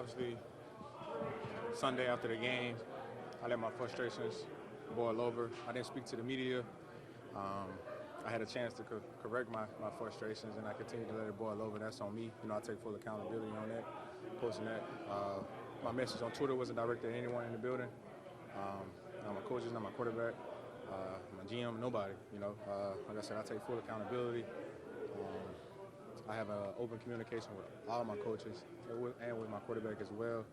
Obviously, Sunday after the game, I let my frustrations boil over. I didn't speak to the media. Um, I had a chance to correct my frustrations, and I continued to let it boil over. That's on me. I take full accountability on that, posting that. My message on Twitter wasn't directed at anyone in the building. Not my coaches, not my quarterback, my GM, nobody. Like I said, I take full accountability. I have an open communication with all my coaches and with my quarterback as well.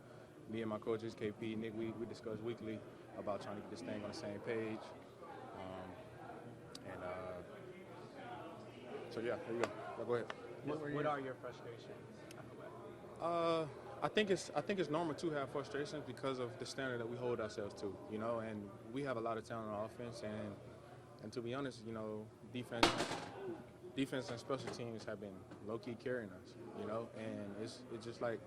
Me and my coaches, KP, Nick, we discuss weekly about trying to get this thing on the same page. So yeah, there you go. Go ahead. What are your frustrations? I think it's normal to have frustrations because of the standard that we hold ourselves to, and we have a lot of talent on offense, and to be honest, defense and special teams have been low-key carrying us, and it's just like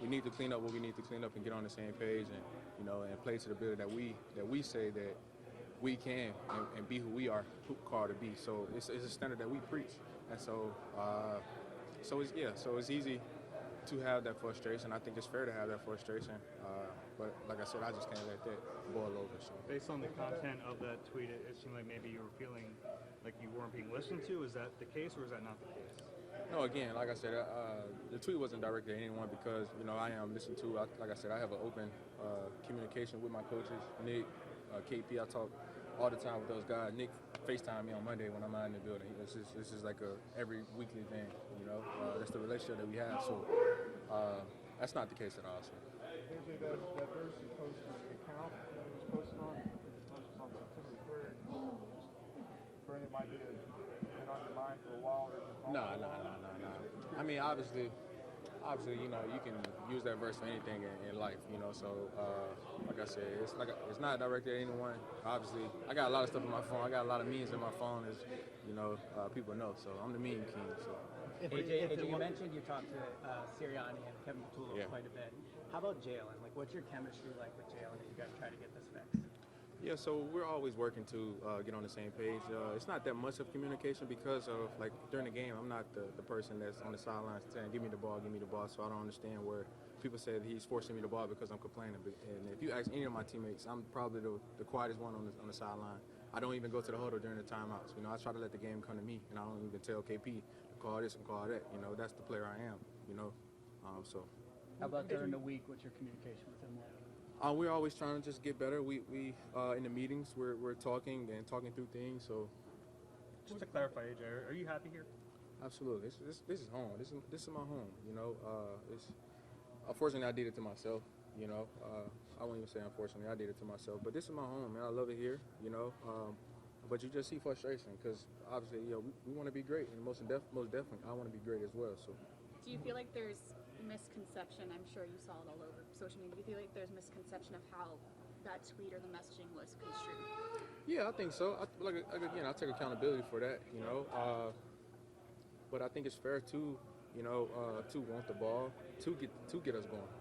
we need to clean up what we need to clean up and get on the same page and play to the ability that we say that we can and be who we are called to be. So it's a standard that we preach, and so it's easy to have that frustration. I think it's fair to have that frustration, but like I said, I just can't let that boil over. So. Based on the content of that tweet, it seemed like maybe you were feeling like you weren't being listened to. Is that the case, or is that not the case? No, again, like I said, the tweet wasn't directed at anyone because, I am listened to. Like I said, I have an open communication with my coaches, Nick, KP. I talk all the time with those guys. Nick FaceTime me on Monday when I'm out in the building. This is like a every weekly thing, that's the relationship that we have. So that's not the case at all. So. AJ, that Thursday posted account that was posted on September 3rd, for anybody that had been on your mind for a while? No. I mean, obviously, you can use that verse for anything in life, So, like I said, it's not directed at anyone. Obviously, I got a lot of stuff on my phone. I got a lot of memes in my phone, as people know. So I'm the meme king. So. AJ, you mentioned you talked to Sirianni and Kevin Patullo quite a bit. How about Jalen? Like, what's your chemistry like with Jalen as you guys try to get this fixed? Yeah, so we're always working to get on the same page. It's not that much of communication because of, like, during the game, I'm not the person that's on the sidelines saying, give me the ball, so I don't understand where people say that he's forcing me the ball because I'm complaining. And if you ask any of my teammates, I'm probably the quietest one on the sideline. I don't even go to the huddle during the timeouts. I try to let the game come to me, and I don't even tell KP to call this and call that. That's the player I am, so. How about during the week? What's your communication with him like? We're always trying to just get better. We in the meetings we're talking through things. So, just to clarify, AJ, are you happy here? Absolutely. This is home. This is my home. It's unfortunately I did it to myself. I won't even say unfortunately I did it to myself, but this is my home, man. I love it here. But you just see frustration because obviously we want to be great, and most definitely I want to be great as well. So. Do you feel like there's misconception? I'm sure you saw it all over social media. Do you feel like there's misconception of how that tweet or the messaging was construed? Yeah, I think so. I take accountability for that, but I think it's fair to want the ball to get us going.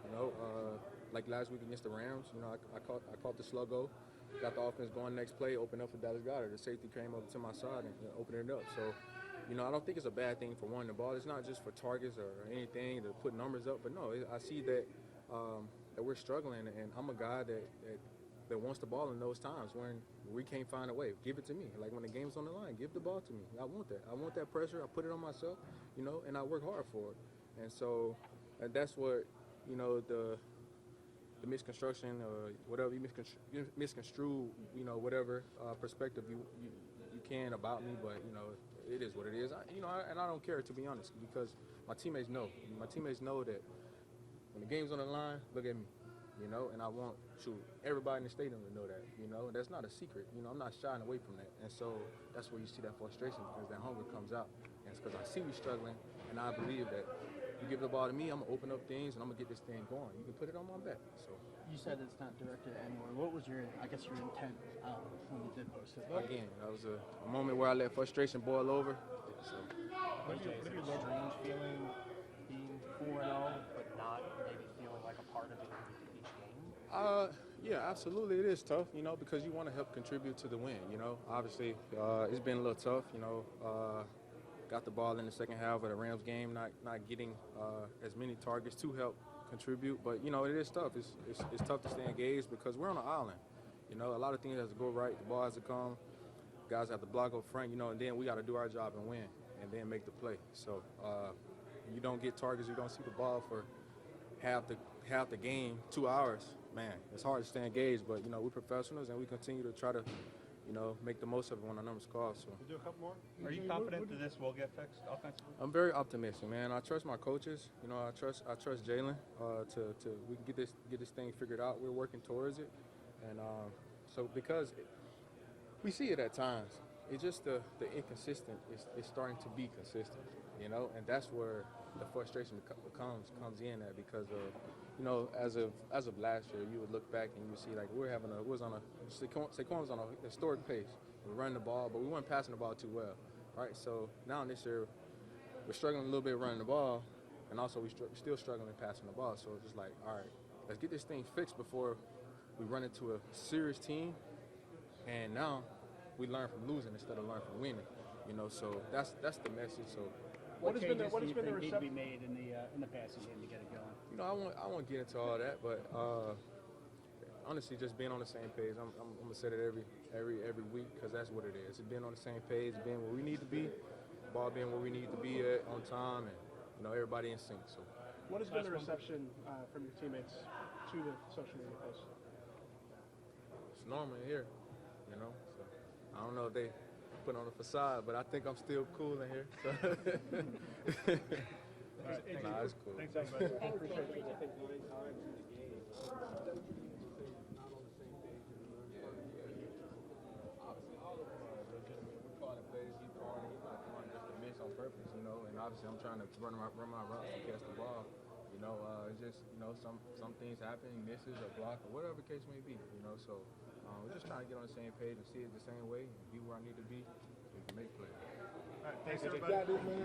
Like last week against the Rams, I caught the sluggo, got the offense going. Next play, opened up for Dallas Goedert. The safety came over to my side and opened it up. So. I don't think it's a bad thing for wanting the ball. It's not just for targets or anything to put numbers up. But no, I see that we're struggling, and I'm a guy that wants the ball in those times when we can't find a way. Give it to me. Like when the game's on the line, give the ball to me. I want that. I want that pressure. I put it on myself, and I work hard for it. And so that's what, the misconstruction or whatever you misconstrue, whatever perspective you can about me, but, it is what it is. And I don't care, to be honest, because my teammates know. My teammates know that when the game's on the line, look at me, and I want everybody in the stadium to know that, That's not a secret. I'm not shying away from that. And so that's where you see that frustration because that hunger comes out. And it's because I see we struggling, and I believe that you give the ball to me, I'm going to open up things, and I'm going to get this thing going. You can put it on my back. So. You said it's not directed anywhere. What was your intent when you did post it? Again, that was a moment where I let frustration boil over. So. What are your strange feeling being 4-0, but not maybe feeling like a part of it each game? Yeah, absolutely. It is tough, because you want to help contribute to the win. Obviously, it's been a little tough. Got the ball in the second half of the Rams game, not getting as many targets to help contribute. But you know, it is tough. It's tough to stay engaged because we're on an island. You know, a lot of things have to go right. The ball has to come. Guys have to block up front. You know, and then we got to do our job and win, and then make the play. So you don't get targets. You don't see the ball for half the game, 2 hours. Man, it's hard to stay engaged. But you know, we're professionals and we continue to try to, you know, make the most of it when our numbers call. So We'll do a couple more. Are you confident that this will get fixed offensively? I'm very optimistic, man. I trust my coaches. You know, I trust Jalen to we can get this thing figured out. We're working towards it, and so because we see it at times, it's just the inconsistent is starting to be consistent, you know, and that's where the frustration comes in at because of, you know, as of last year, you would look back and you would see like Saquon was on a historic pace. We were running the ball, but we weren't passing the ball too well, right? So now this year, we're struggling a little bit running the ball, and also we're still struggling passing the ball. So it's just like, all right, let's get this thing fixed before we run into a serious team. And now we learn from losing instead of learn from winning, you know. So that's the message. So What has been the changes do you think need to be reception? made in the passing game to get it going? you know, I won't get into all that, but honestly, just being on the same page. I'm gonna say that every week because that's what it is. It's being on the same page, being where we need to be, ball being where we need to be at on time, and you know, everybody in sync. So What has been the reception from your teammates to the social media posts? it's normal here, you know. So I don't know if they put on a facade, but I think I'm still cool in here. So nah, it's cool. Thanks, everybody. Appreciate you. I think 9 times in the game. Not on the same page. Obviously, all of us are legitimate. We're calling plays. He's not calling just to miss on purpose, you know. And obviously, I'm trying to run my routes and catch the ball. You know, it's just, you know, some things happen, misses or block or whatever the case may be. You know, so we're just trying to get on the same page and see it the same way and be where I need to be so we can make plays. All right, thanks, You everybody. got it, man.